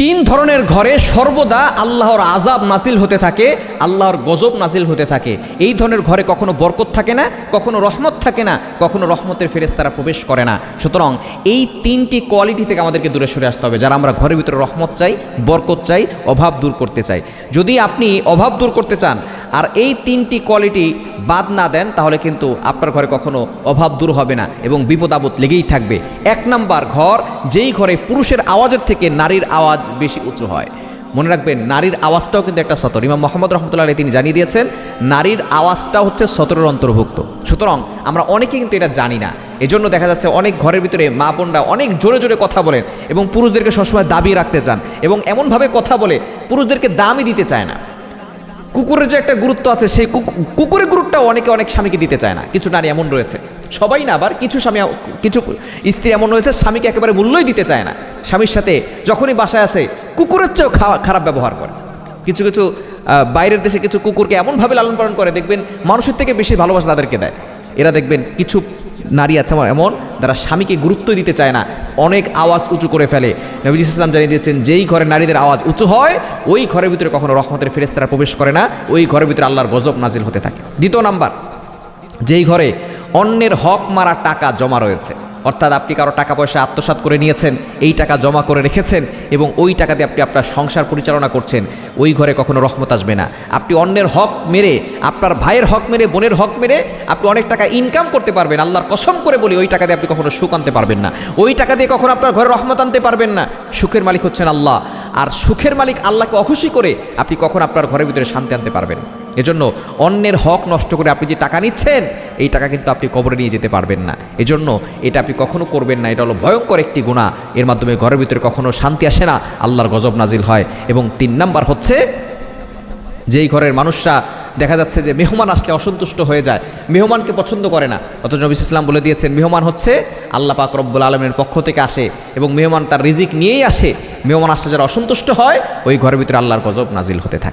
তিন ধরনের ঘরে সর্বদা আল্লাহর আযাব নাজিল হতে থাকে, আল্লাহর গজব নাজিল হতে থাকে। এই ধরনের ঘরে কখনো বরকত থাকে না, কখনো রহমত থাকে না, কখনো রহমতের ফেরেশতারা প্রবেশ করে না। সুতরাং এই তিনটি কোয়ালিটি থেকে আমাদেরকে দূরে সরে আসতে হবে। যারা আমরা ঘরের ভিতরে রহমত চাই, বরকত চাই, অভাব দূর করতে চাই। যদি আপনি অভাব দূর করতে চান আর এই তিনটি কোয়ালিটি বাদ না দেন, তাহলে কিন্তু আপনার ঘরে কখনো অভাব দূর হবে না এবং বিপদ আপদ লেগেই থাকবে। এক নাম্বার ঘর, যেই ঘরে পুরুষের আওয়াজের থেকে নারীর আওয়াজ বেশি উঁচু হয়। মনে রাখবেন, নারীর আওয়াজটাও কিন্তু একটা সতর। ইমাম মুহাম্মদ রহমতুল্লাহ আলাইহি তিনি জানিয়ে দিয়েছেন, নারীর আওয়াজটা হচ্ছে সতরের অন্তর্ভুক্ত। সুতরাং আমরা অনেকে কিন্তু এটা জানি না। এজন্য দেখা যাচ্ছে অনেক ঘরের ভিতরে মা বোনরা অনেক জোরে জোরে কথা বলেন এবং পুরুষদেরকে সবসময় দাবিয়ে রাখতে চান এবং এমনভাবে কথা বলে পুরুষদেরকে দামই দিতে চায় না। কুকুরের যে একটা গুরুত্ব আছে, সেই কুকুরের গুরুত্বটাও অনেক স্বামীকে দিতে চায় না। কিছু নারী এমন রয়েছে, সবাই না, আবার কিছু স্ত্রী এমন রয়েছে স্বামীকে একেবারে মূল্যই দিতে চায় না। স্বামীর সাথে যখনই বাসায় আসে কুকুরের চেয়েও খারাপ ব্যবহার করে। কিছু বাইরের দেশে কিছু কুকুরকে এমনভাবে লালন পালন করে, দেখবেন মানুষের থেকে বেশি ভালোবাসা তাদেরকে দেয়। এরা দেখবেন কিছু নারী আছে আমার এমন, যারা স্বামীকে গুরুত্ব দিতে চায় না, অনেক আওয়াজ উঁচু করে ফেলে। নবী ইসলাম জানিয়ে দিয়েছেন, যেই ঘরে নারীদের আওয়াজ উঁচু হয় ওই ঘরের ভিতরে কখনো রহমতের ফেরেশতারা প্রবেশ করে না, ওই ঘরের ভিতরে আল্লাহর গজব নাজিল হতে থাকে। দ্বিতীয় নাম্বার, যেই ঘরে অন্যের হক মারা টাকা জমা রয়েছে, অর্থাৎ আপনি কারো টাকা পয়সা আত্মসাৎ করে নিয়েছেন, এই টাকা জমা করে রেখেছেন এবং ওই টাকা দিয়ে আপনি আপনার সংসার পরিচালনা করছেন, ওই ঘরে কখনো রহমত আসবে না। আপনি অন্যের হক মেরে, আপনার ভাইয়ের হক মেরে, বোনের হক মেরে আপনি অনেক টাকা ইনকাম করতে পারবেন, আল্লাহর কসম করে বলি ওই টাকা দিয়ে আপনি কখনো সুখ আনতে পারবেন না। ওই টাকা দিয়ে কখনো আপনার ঘরে রহমত আনতে পারবেন না। সুখের মালিক হচ্ছেন আল্লাহ, আর সুখের মালিক আল্লাহকে অখুশি করে আপনি কখন আপনার ঘরের ভিতরে শান্তি আনতে পারবেন। এজন্য অন্যের হক নষ্ট করে আপনি যে টাকা নিচ্ছেন, এই টাকা কিন্তু আপনি কবরে নিয়ে যেতে পারবেন না। এজন্য এটা আপনি কখনো করবেন না। এটা হলো ভয়ঙ্কর একটি গুনাহ। এর মাধ্যমে ঘরের ভিতরে কখনো শান্তি আসে না, আল্লাহর গজব নাজিল হয়। এবং 3 নাম্বার হচ্ছে, যেই ঘরের মানুষরা দেখা যাচ্ছে যে মেহমান আসলে অসন্তুষ্ট হয়ে যায়, মেহমানকে পছন্দ করে না। অথচ নবী ইসলাম বলে দিয়েছেন, মেহমান হচ্ছে আল্লাহ পাক রব্বুল আলামিনের পক্ষ থেকে আসে এবং মেহমান তার রিজিক নিয়েই আসে। মেহমান আসলে যারা অসন্তুষ্ট হয়, ওই ঘরের ভিতরে আল্লাহর গজব নাজিল হতে থাকে।